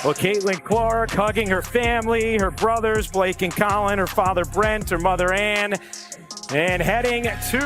Well, Caitlin Clark hugging her family, her brothers, Blake and Colin, her father Brent, her mother Ann, and heading to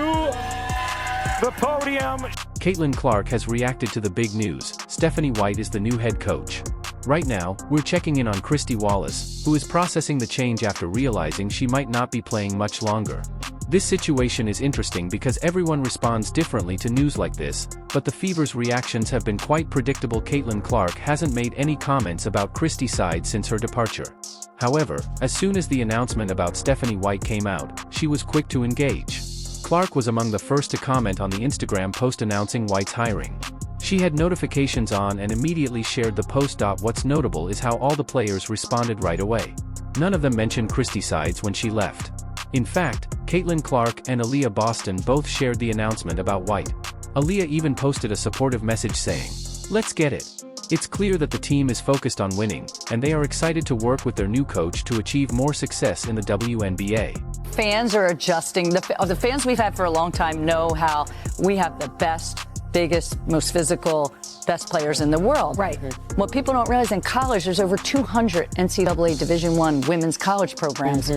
the podium. Caitlin Clark has reacted to the big news. Stephanie White is the new head coach. Right now, we're checking in on Christy Wallace, who is processing the change after realizing she might not be playing much longer. This situation is interesting because everyone responds differently to news like this, but the Fever's reactions have been quite predictable. Caitlin Clark hasn't made any comments about Christy's side since her departure. However, as soon as the announcement about Stephanie White came out, she was quick to engage. Clark was among the first to comment on the Instagram post announcing White's hiring. She had notifications on and immediately shared the post. What's notable is how all the players responded right away. None of them mentioned Christy's sides when she left. In fact, Caitlin Clark and Aaliyah Boston both shared the announcement about White. Aaliyah even posted a supportive message saying, "Let's get it." It's clear that the team is focused on winning, and they are excited to work with their new coach to achieve more success in the WNBA. Fans are adjusting. The fans we've had for a long time know how we have the best, biggest, most physical, best players in the world. Right. What people don't realize, in college, there's over 200 NCAA Division I women's college programs,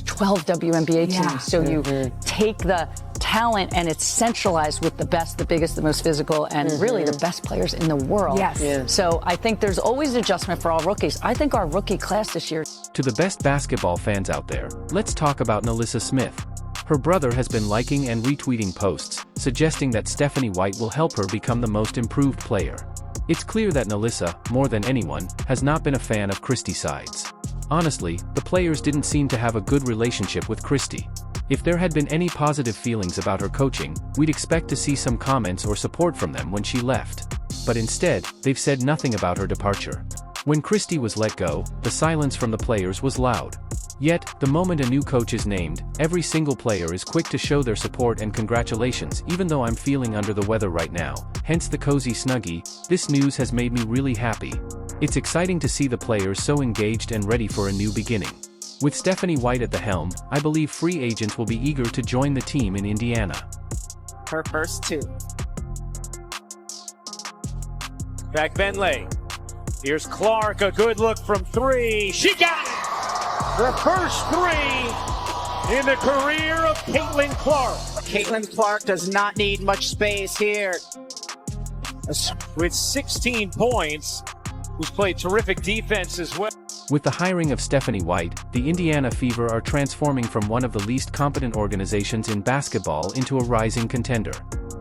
12 WNBA teams. So you take the talent and it's centralized with the best, the biggest, the most physical, and really the best players in the world. Yes. Yeah. So I think there's always adjustment for all rookies. I think our rookie class this year. To the best basketball fans out there, let's talk about NaLyssa Smith. Her brother has been liking and retweeting posts, suggesting that Stephanie White will help her become the most improved player. It's clear that NaLyssa, more than anyone, has not been a fan of Christy's sides. Honestly, the players didn't seem to have a good relationship with Christy. If there had been any positive feelings about her coaching, we'd expect to see some comments or support from them when she left. But instead, they've said nothing about her departure. When Christy was let go, the silence from the players was loud. Yet, the moment a new coach is named, every single player is quick to show their support and congratulations. Even though I'm feeling under the weather right now, hence the cozy snuggie, this news has made me really happy. It's exciting to see the players so engaged and ready for a new beginning. With Stephanie White at the helm, I believe free agents will be eager to join the team in Indiana. Her first two. Back Bentley. Here's Clark, a good look from three. She got it! The first three in the career of Caitlin Clark. Caitlin Clark does not need much space here. With 16 points, who's played terrific defense as well. With the hiring of Stephanie White, the Indiana Fever are transforming from one of the least competent organizations in basketball into a rising contender.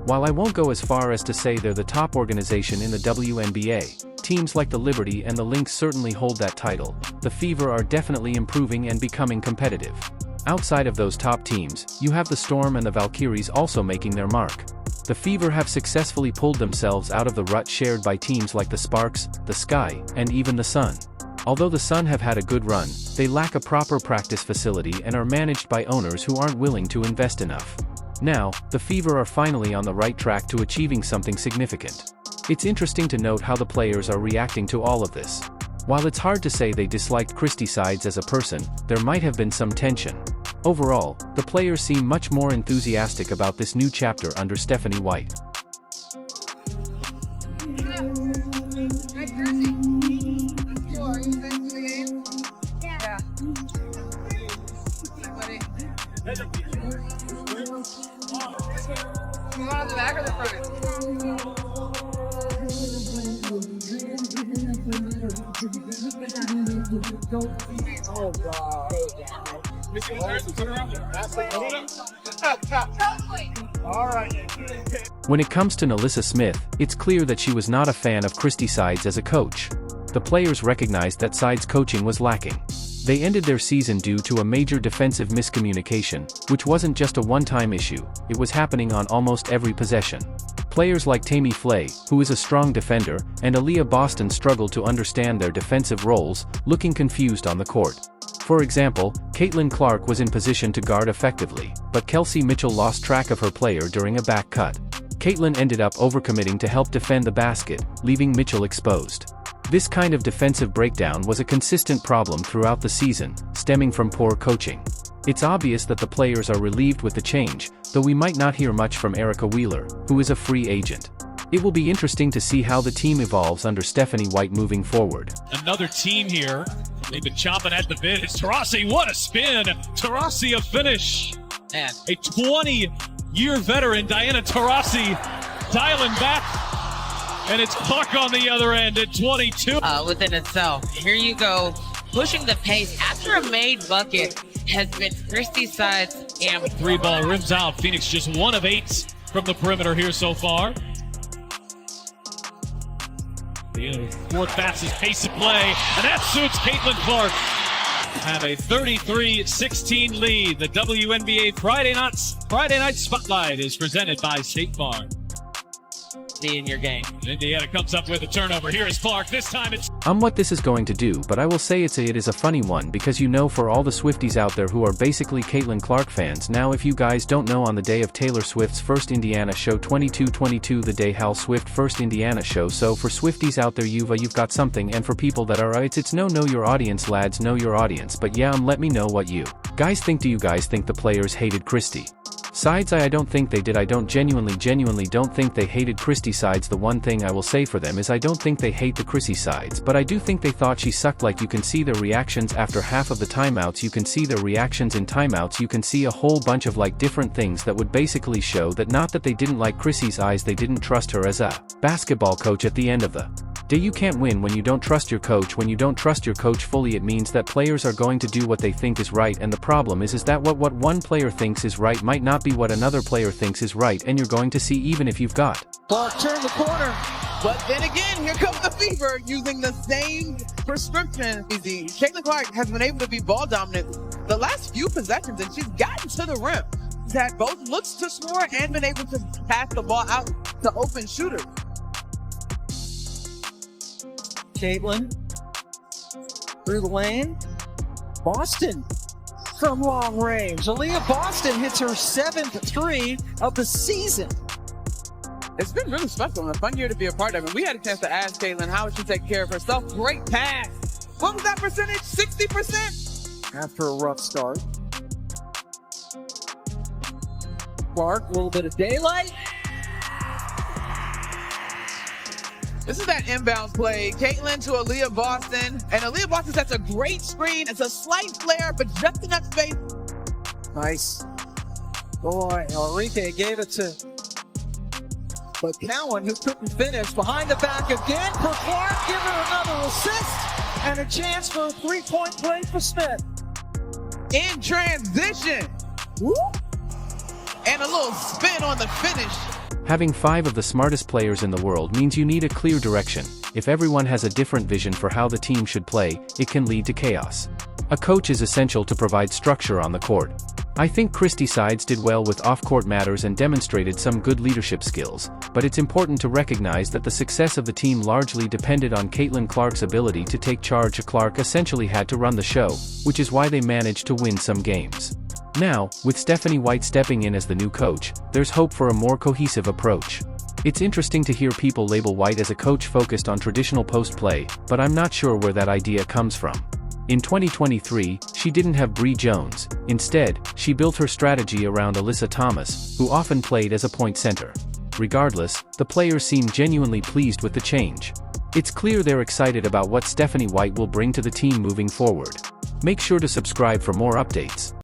While I won't go as far as to say they're the top organization in the WNBA, teams like the Liberty and the Lynx certainly hold that title. The Fever are definitely improving and becoming competitive. Outside of those top teams, you have the Storm and the Valkyries also making their mark. The Fever have successfully pulled themselves out of the rut shared by teams like the Sparks, the Sky, and even the Sun. Although the Sun have had a good run, they lack a proper practice facility and are managed by owners who aren't willing to invest enough. Now, the Fever are finally on the right track to achieving something significant. It's interesting to note how the players are reacting to all of this. While it's hard to say they disliked Christy sides as a person, there might have been some tension. Overall, the players seem much more enthusiastic about this new chapter under Stephanie White. You want on the back or the front? Oh, God. All right. When it comes to NaLyssa Smith, it's clear that she was not a fan of Christy sides as a coach. The players recognized that sides coaching was lacking. They ended their season due to a major defensive miscommunication, which wasn't just a one-time issue, it was happening on almost every possession. Players like Tammy Flay, who is a strong defender, and Aaliyah Boston struggled to understand their defensive roles, looking confused on the court. For example, Caitlin Clark was in position to guard effectively, but Kelsey Mitchell lost track of her player during a back cut. Caitlin ended up overcommitting to help defend the basket, leaving Mitchell exposed. This kind of defensive breakdown was a consistent problem throughout the season, stemming from poor coaching. It's obvious that the players are relieved with the change, though we might not hear much from Erica Wheeler, who is a free agent. It will be interesting to see how the team evolves under Stephanie White moving forward. Another team here. They've been chomping at the bit. It's Taurasi. What a spin. Taurasi a finish. Man. A 20-year veteran, Diana Taurasi, dialing back. And it's Clark on the other end at 22. Within itself. Here you go. Pushing the pace after a made bucket has been Christy Sides and 3-ball rims out. Phoenix just 1 of 8 from the perimeter here so far. The fourth fastest pace of play, and that suits Caitlin Clark. Have a 33-16 lead. The WNBA Friday Night Spotlight is presented by State Farm. in your game. Indiana comes up with a turnover. Here is Clark. This time it's... What this is going to do, but I will say it is a funny one because for all the Swifties out there who are basically Caitlin Clark fans. Now if you guys don't know, on the day of Taylor Swift's first Indiana show 22/22, the day Hal Swift first Indiana show, so for Swifties out there you've got something, and for people that are it's know your audience lads, know your audience, but yeah, let me know what you guys think. Do you guys think the players hated Christy Sides? I don't think they did. I don't genuinely don't think they hated Christy Sides. The one thing I will say for them is I don't think they hate the Chrissy Sides, but I do think they thought she sucked. Like, you can see their reactions after half of the timeouts, you can see their reactions in timeouts, you can see a whole bunch of different things that would basically show that not that they didn't like Chrissy's eyes, they didn't trust her as a basketball coach. At the end of the day, you can't win when you don't trust your coach. When you don't trust your coach fully, it means that players are going to do what they think is right, and the problem is that what one player thinks is right might not be what another player thinks is right, and you're going to see even if you've got Clark turned the corner, but then again, here comes the fever using the same prescription. Caitlin Clark has been able to be ball dominant the last few possessions, and she's gotten to the rim. She's had both looks to score and been able to pass the ball out to open shooters. Caitlin through the lane. Boston from long range. Aaliyah Boston hits her 7th three of the season. It's been really special and a fun year to be a part of it. We had a chance to ask Caitlin how she take care of herself. Great pass. What was that percentage? 60%? After a rough start. Clark, a little bit of daylight. This is that inbound play. Caitlin to Aaliyah Boston. And Aaliyah Boston sets a great screen. It's a slight flare, but just enough space. Nice. Boy, Enrique gave it to Cowan, who couldn't finish. Behind the back again for Clark. Give her another assist. And a chance for a three-point play for Smith. In transition. Woo! And a little spin on the finish. Having 5 of the smartest players in the world means you need a clear direction. If everyone has a different vision for how the team should play, it can lead to chaos. A coach is essential to provide structure on the court. I think Christy Sides did well with off-court matters and demonstrated some good leadership skills, but it's important to recognize that the success of the team largely depended on Caitlin Clark's ability to take charge. Clark essentially had to run the show, which is why they managed to win some games. Now, with Stephanie White stepping in as the new coach, there's hope for a more cohesive approach. It's interesting to hear people label White as a coach focused on traditional post play, but I'm not sure where that idea comes from. In 2023, she didn't have Bree Jones. Instead, she built her strategy around Alyssa Thomas, who often played as a point center. Regardless, the players seem genuinely pleased with the change. It's clear they're excited about what Stephanie White will bring to the team moving forward. Make sure to subscribe for more updates.